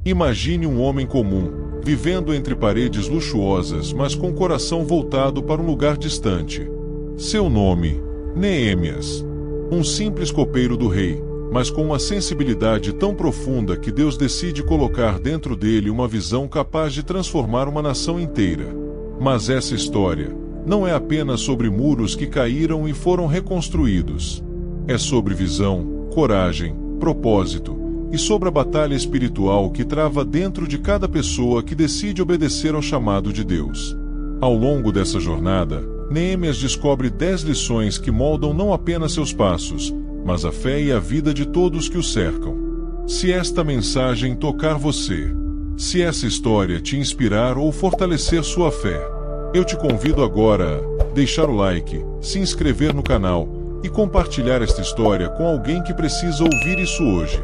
Imagine um homem comum, vivendo entre paredes luxuosas, mas com o coração voltado para um lugar distante. Seu nome, Neemias. Um simples copeiro do rei, mas com uma sensibilidade tão profunda que Deus decide colocar dentro dele uma visão capaz de transformar uma nação inteira. Mas essa história não é apenas sobre muros que caíram e foram reconstruídos. É sobre visão, coragem, propósito, e sobre a batalha espiritual que trava dentro de cada pessoa que decide obedecer ao chamado de Deus. Ao longo dessa jornada, Neemias descobre 10 lições que moldam não apenas seus passos, mas a fé e a vida de todos que o cercam. Se esta mensagem tocar você, se essa história te inspirar ou fortalecer sua fé, eu te convido agora a deixar o like, se inscrever no canal e compartilhar esta história com alguém que precisa ouvir isso hoje.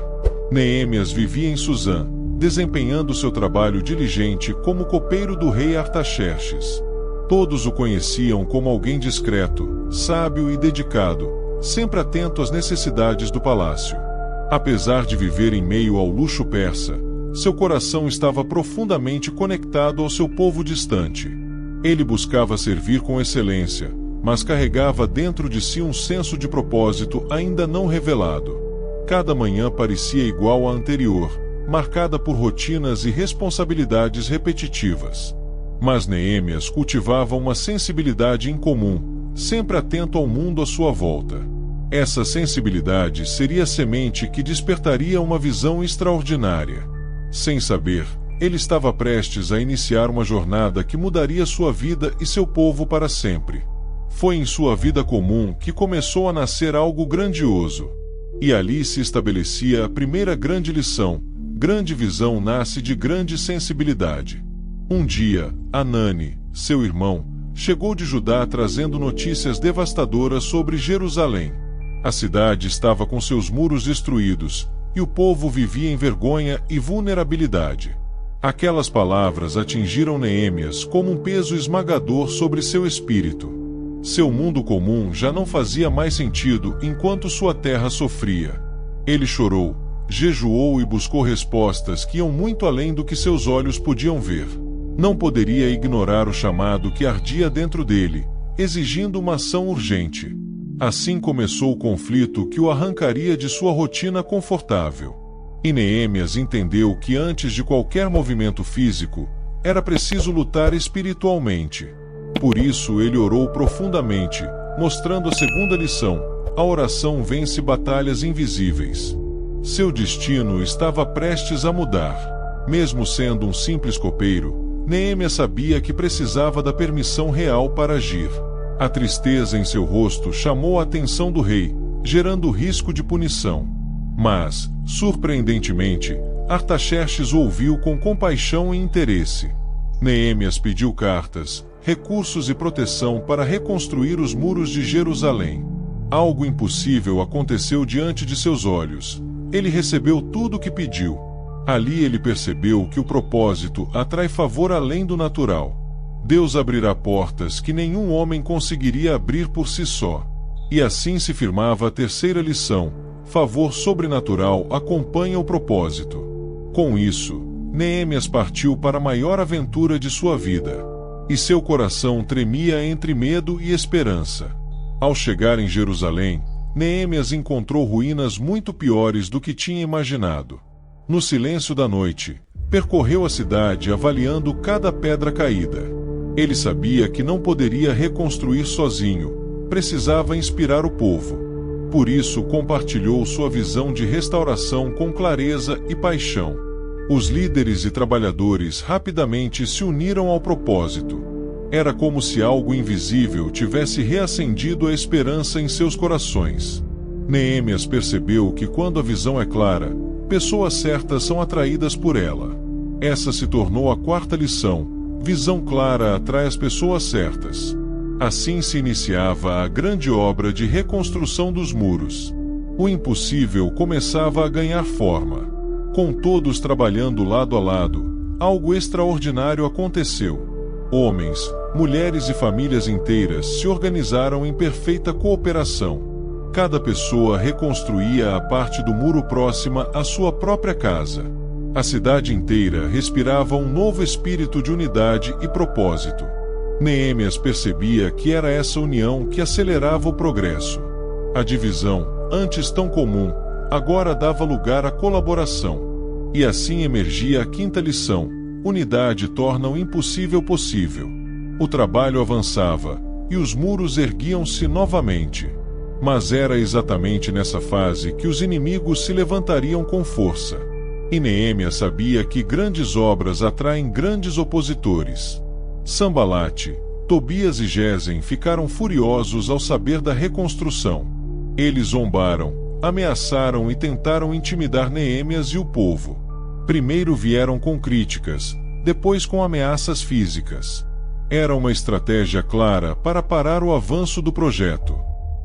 Neemias vivia em Suzã, desempenhando seu trabalho diligente como copeiro do rei Artaxerxes. Todos o conheciam como alguém discreto, sábio e dedicado, sempre atento às necessidades do palácio. Apesar de viver em meio ao luxo persa, seu coração estava profundamente conectado ao seu povo distante. Ele buscava servir com excelência, mas carregava dentro de si um senso de propósito ainda não revelado. Cada manhã parecia igual à anterior, marcada por rotinas e responsabilidades repetitivas. Mas Neemias cultivava uma sensibilidade incomum, sempre atento ao mundo à sua volta. Essa sensibilidade seria a semente que despertaria uma visão extraordinária. Sem saber, ele estava prestes a iniciar uma jornada que mudaria sua vida e seu povo para sempre. Foi em sua vida comum que começou a nascer algo grandioso. E ali se estabelecia a primeira grande lição: grande visão nasce de grande sensibilidade. Um dia, Anani, seu irmão, chegou de Judá trazendo notícias devastadoras sobre Jerusalém. A cidade estava com seus muros destruídos, e o povo vivia em vergonha e vulnerabilidade. Aquelas palavras atingiram Neemias como um peso esmagador sobre seu espírito. Seu mundo comum já não fazia mais sentido enquanto sua terra sofria. Ele chorou, jejuou e buscou respostas que iam muito além do que seus olhos podiam ver. Não poderia ignorar o chamado que ardia dentro dele, exigindo uma ação urgente. Assim começou o conflito que o arrancaria de sua rotina confortável. E Neemias entendeu que antes de qualquer movimento físico, era preciso lutar espiritualmente. Por isso ele orou profundamente, mostrando a segunda lição: a oração vence batalhas invisíveis. Seu destino estava prestes a mudar. Mesmo sendo um simples copeiro, Neemias sabia que precisava da permissão real para agir. A tristeza em seu rosto chamou a atenção do rei, gerando risco de punição. Mas, surpreendentemente, Artaxerxes o ouviu com compaixão e interesse. Neemias pediu cartas, recursos e proteção para reconstruir os muros de Jerusalém. Algo impossível aconteceu diante de seus olhos. Ele recebeu tudo o que pediu. Ali ele percebeu que o propósito atrai favor além do natural. Deus abrirá portas que nenhum homem conseguiria abrir por si só. E assim se firmava a terceira lição: favor sobrenatural acompanha o propósito. Com isso, Neemias partiu para a maior aventura de sua vida. E seu coração tremia entre medo e esperança. Ao chegar em Jerusalém, Neemias encontrou ruínas muito piores do que tinha imaginado. No silêncio da noite, percorreu a cidade avaliando cada pedra caída. Ele sabia que não poderia reconstruir sozinho, precisava inspirar o povo. Por isso compartilhou sua visão de restauração com clareza e paixão. Os líderes e trabalhadores rapidamente se uniram ao propósito. Era como se algo invisível tivesse reacendido a esperança em seus corações. Neemias percebeu que quando a visão é clara, pessoas certas são atraídas por ela. Essa se tornou a quarta lição: visão clara atrai as pessoas certas. Assim se iniciava a grande obra de reconstrução dos muros. O impossível começava a ganhar forma. Com todos trabalhando lado a lado, algo extraordinário aconteceu. Homens, mulheres e famílias inteiras se organizaram em perfeita cooperação. Cada pessoa reconstruía a parte do muro próxima à sua própria casa. A cidade inteira respirava um novo espírito de unidade e propósito. Neemias percebia que era essa união que acelerava o progresso. A divisão, antes tão comum, agora dava lugar à colaboração. E assim emergia a quinta lição: unidade torna o impossível possível. O trabalho avançava, e os muros erguiam-se novamente. Mas era exatamente nessa fase que os inimigos se levantariam com força. E Neemias sabia que grandes obras atraem grandes opositores. Sanbalate, Tobias e Gesem ficaram furiosos ao saber da reconstrução. Eles zombaram, ameaçaram e tentaram intimidar Neemias e o povo. Primeiro vieram com críticas, depois com ameaças físicas. Era uma estratégia clara para parar o avanço do projeto.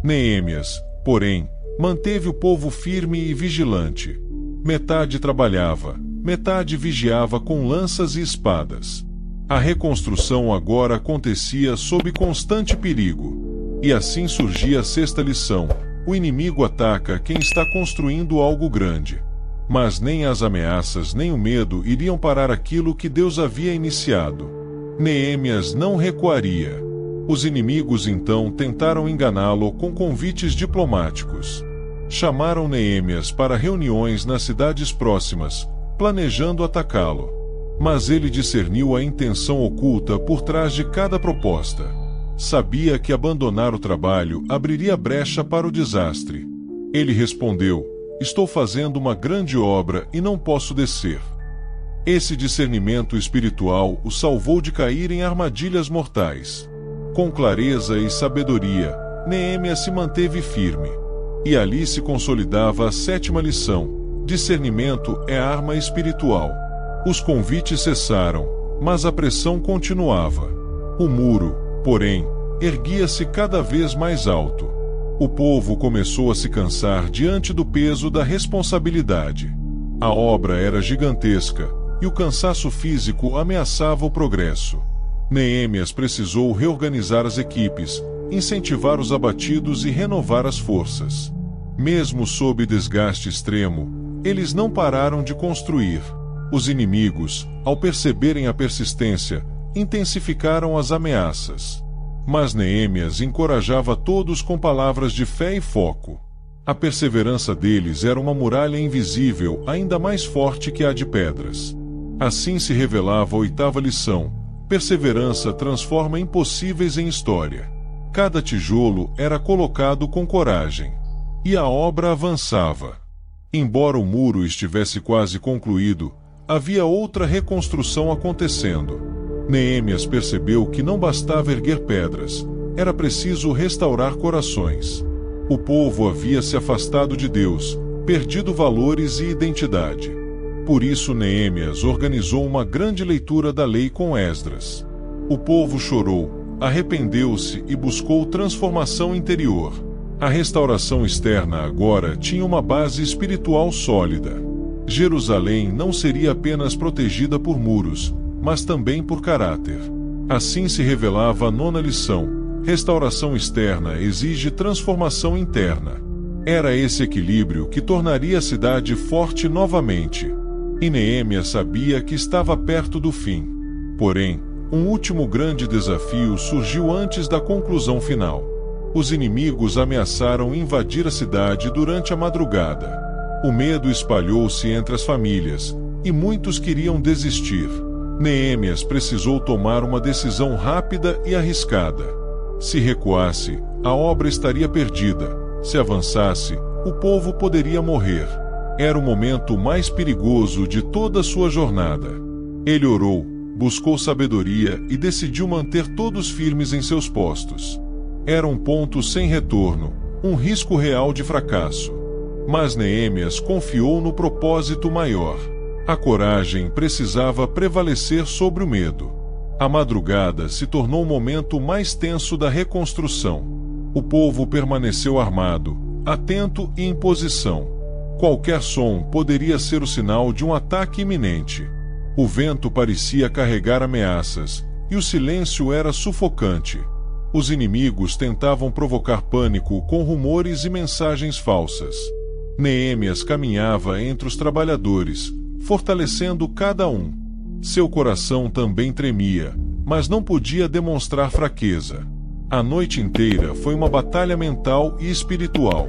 Neemias, porém, manteve o povo firme e vigilante. Metade trabalhava, metade vigiava com lanças e espadas. A reconstrução agora acontecia sob constante perigo. E assim surgia a sexta lição: o inimigo ataca quem está construindo algo grande. Mas nem as ameaças nem o medo iriam parar aquilo que Deus havia iniciado. Neemias não recuaria. Os inimigos então tentaram enganá-lo com convites diplomáticos. Chamaram Neemias para reuniões nas cidades próximas, planejando atacá-lo. Mas ele discerniu a intenção oculta por trás de cada proposta. Sabia que abandonar o trabalho abriria brecha para o desastre. Ele respondeu: estou fazendo uma grande obra e não posso descer. Esse discernimento espiritual o salvou de cair em armadilhas mortais. Com clareza e sabedoria, Neemias se manteve firme. E ali se consolidava a sétima lição: discernimento é arma espiritual. Os convites cessaram, mas a pressão continuava. O muro, porém, erguia-se cada vez mais alto. O povo começou a se cansar diante do peso da responsabilidade. A obra era gigantesca, e o cansaço físico ameaçava o progresso. Neemias precisou reorganizar as equipes, incentivar os abatidos e renovar as forças. Mesmo sob desgaste extremo, eles não pararam de construir. Os inimigos, ao perceberem a persistência, intensificaram as ameaças. Mas Neemias encorajava todos com palavras de fé e foco. A perseverança deles era uma muralha invisível, ainda mais forte que a de pedras. Assim se revelava a oitava lição: perseverança transforma impossíveis em história. Cada tijolo era colocado com coragem. E a obra avançava. Embora o muro estivesse quase concluído, havia outra reconstrução acontecendo. Neemias percebeu que não bastava erguer pedras, era preciso restaurar corações. O povo havia se afastado de Deus, perdido valores e identidade. Por isso Neemias organizou uma grande leitura da lei com Esdras. O povo chorou, arrependeu-se e buscou transformação interior. A restauração externa agora tinha uma base espiritual sólida. Jerusalém não seria apenas protegida por muros, mas também por caráter. Assim se revelava a nona lição: restauração externa exige transformação interna. Era esse equilíbrio que tornaria a cidade forte novamente. E Neemias sabia que estava perto do fim. Porém, um último grande desafio surgiu antes da conclusão final. Os inimigos ameaçaram invadir a cidade durante a madrugada. O medo espalhou-se entre as famílias, e muitos queriam desistir. Neemias precisou tomar uma decisão rápida e arriscada. Se recuasse, a obra estaria perdida. Se avançasse, o povo poderia morrer. Era o momento mais perigoso de toda a sua jornada. Ele orou, buscou sabedoria e decidiu manter todos firmes em seus postos. Era um ponto sem retorno, um risco real de fracasso. Mas Neemias confiou no propósito maior. A coragem precisava prevalecer sobre o medo. A madrugada se tornou o momento mais tenso da reconstrução. O povo permaneceu armado, atento e em posição. Qualquer som poderia ser o sinal de um ataque iminente. O vento parecia carregar ameaças, e o silêncio era sufocante. Os inimigos tentavam provocar pânico com rumores e mensagens falsas. Neemias caminhava entre os trabalhadores, fortalecendo cada um. Seu coração também tremia, mas não podia demonstrar fraqueza. A noite inteira foi uma batalha mental e espiritual.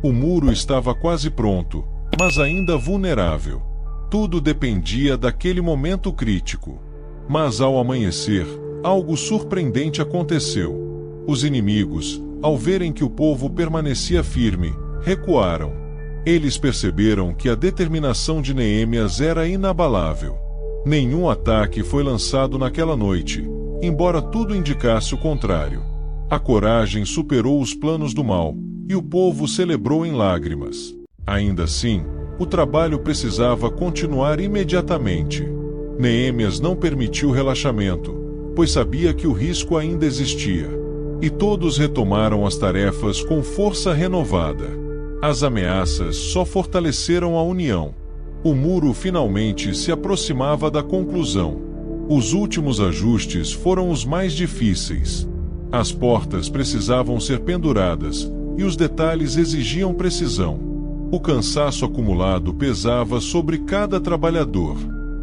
O muro estava quase pronto, mas ainda vulnerável. Tudo dependia daquele momento crítico. Mas ao amanhecer, algo surpreendente aconteceu. Os inimigos, ao verem que o povo permanecia firme, recuaram. Eles perceberam que a determinação de Neemias era inabalável. Nenhum ataque foi lançado naquela noite, embora tudo indicasse o contrário. A coragem superou os planos do mal, e o povo celebrou em lágrimas. Ainda assim, o trabalho precisava continuar imediatamente. Neemias não permitiu relaxamento, pois sabia que o risco ainda existia. E todos retomaram as tarefas com força renovada. As ameaças só fortaleceram a união. O muro finalmente se aproximava da conclusão. Os últimos ajustes foram os mais difíceis. As portas precisavam ser penduradas, e os detalhes exigiam precisão. O cansaço acumulado pesava sobre cada trabalhador.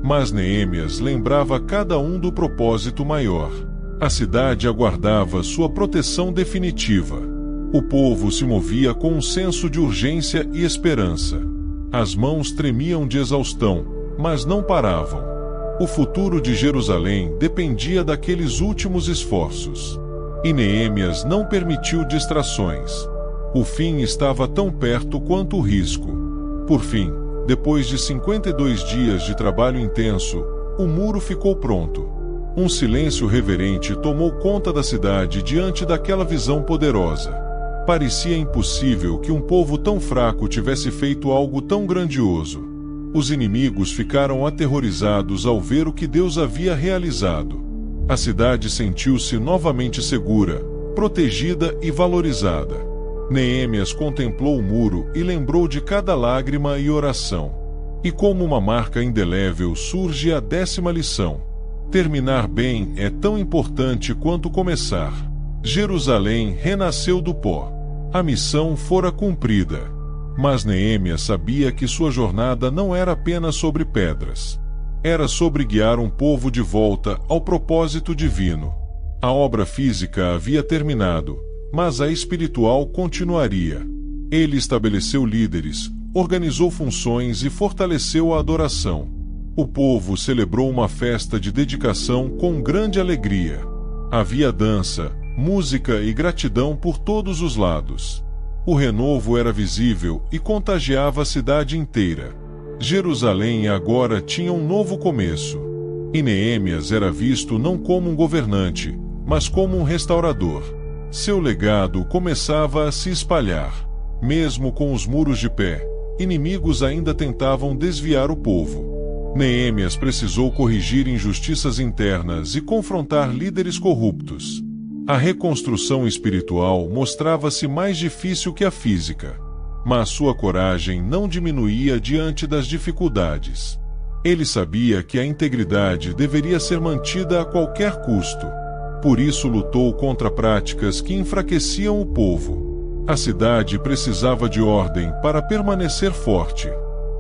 Mas Neemias lembrava cada um do propósito maior. A cidade aguardava sua proteção definitiva. O povo se movia com um senso de urgência e esperança. As mãos tremiam de exaustão, mas não paravam. O futuro de Jerusalém dependia daqueles últimos esforços. E Neemias não permitiu distrações. O fim estava tão perto quanto o risco. Por fim, depois de 52 dias de trabalho intenso, o muro ficou pronto. Um silêncio reverente tomou conta da cidade diante daquela visão poderosa. Parecia impossível que um povo tão fraco tivesse feito algo tão grandioso. Os inimigos ficaram aterrorizados ao ver o que Deus havia realizado. A cidade sentiu-se novamente segura, protegida e valorizada. Neemias contemplou o muro e lembrou de cada lágrima e oração. E como uma marca indelével surge a 10ª lição. Terminar bem é tão importante quanto começar. Jerusalém renasceu do pó. A missão fora cumprida. Mas Neemias sabia que sua jornada não era apenas sobre pedras. Era sobre guiar um povo de volta ao propósito divino. A obra física havia terminado, mas a espiritual continuaria. Ele estabeleceu líderes, organizou funções e fortaleceu a adoração. O povo celebrou uma festa de dedicação com grande alegria. Havia dança, música e gratidão por todos os lados. O renovo era visível e contagiava a cidade inteira. Jerusalém agora tinha um novo começo. E Neemias era visto não como um governante, mas como um restaurador. Seu legado começava a se espalhar. Mesmo com os muros de pé, inimigos ainda tentavam desviar o povo. Neemias precisou corrigir injustiças internas e confrontar líderes corruptos. A reconstrução espiritual mostrava-se mais difícil que a física. Mas sua coragem não diminuía diante das dificuldades. Ele sabia que a integridade deveria ser mantida a qualquer custo. Por isso lutou contra práticas que enfraqueciam o povo. A cidade precisava de ordem para permanecer forte.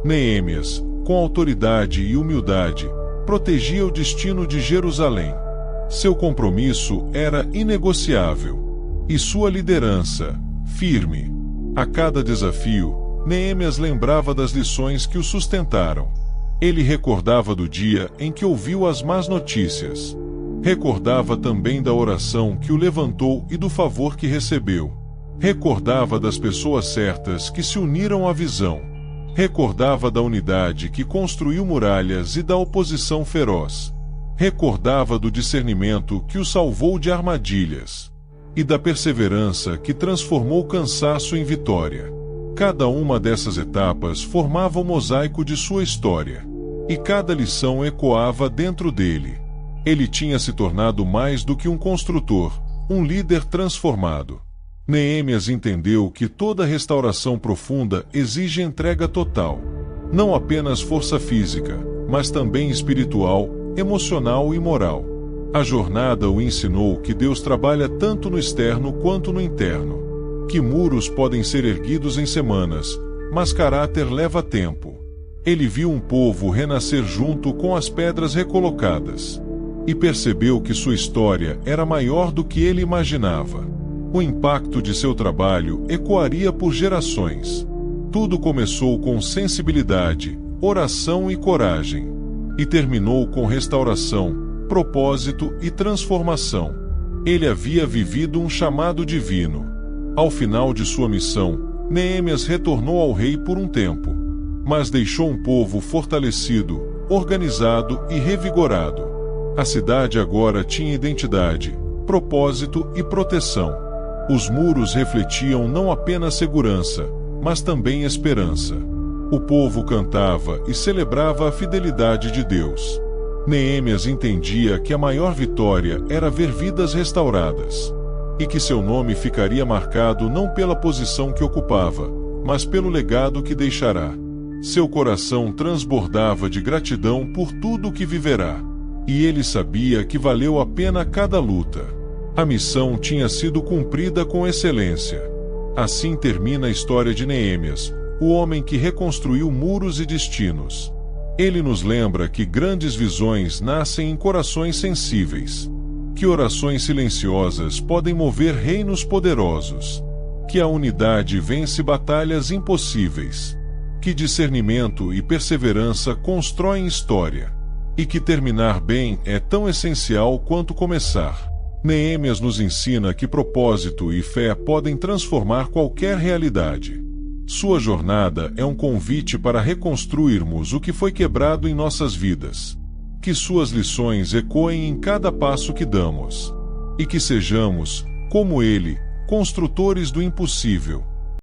Neemias, com autoridade e humildade, protegia o destino de Jerusalém. Seu compromisso era inegociável. E sua liderança, firme. A cada desafio, Neemias lembrava das lições que o sustentaram. Ele recordava do dia em que ouviu as más notícias. Recordava também da oração que o levantou e do favor que recebeu. Recordava das pessoas certas que se uniram à visão. Recordava da unidade que construiu muralhas e da oposição feroz. Recordava do discernimento que o salvou de armadilhas. E da perseverança que transformou o cansaço em vitória. Cada uma dessas etapas formava o mosaico de sua história. E cada lição ecoava dentro dele. Ele tinha se tornado mais do que um construtor, um líder transformado. Neemias entendeu que toda restauração profunda exige entrega total. Não apenas força física, mas também espiritual, emocional e moral. A jornada o ensinou que Deus trabalha tanto no externo quanto no interno. Que muros podem ser erguidos em semanas, mas caráter leva tempo. Ele viu um povo renascer junto com as pedras recolocadas. E percebeu que sua história era maior do que ele imaginava. O impacto de seu trabalho ecoaria por gerações. Tudo começou com sensibilidade, oração e coragem. E terminou com restauração, propósito e transformação. Ele havia vivido um chamado divino. Ao final de sua missão, Neemias retornou ao rei por um tempo, mas deixou um povo fortalecido, organizado e revigorado. A cidade agora tinha identidade, propósito e proteção. Os muros refletiam não apenas segurança, mas também esperança. O povo cantava e celebrava a fidelidade de Deus. Neemias entendia que a maior vitória era ver vidas restauradas, e que seu nome ficaria marcado não pela posição que ocupava, mas pelo legado que deixará. Seu coração transbordava de gratidão por tudo o que viverá, e ele sabia que valeu a pena cada luta. A missão tinha sido cumprida com excelência. Assim termina a história de Neemias, o homem que reconstruiu muros e destinos. Ele nos lembra que grandes visões nascem em corações sensíveis, que orações silenciosas podem mover reinos poderosos, que a unidade vence batalhas impossíveis, que discernimento e perseverança constroem história, e que terminar bem é tão essencial quanto começar. Neemias nos ensina que propósito e fé podem transformar qualquer realidade. Sua jornada é um convite para reconstruirmos o que foi quebrado em nossas vidas. Que suas lições ecoem em cada passo que damos. E que sejamos, como ele, construtores do impossível.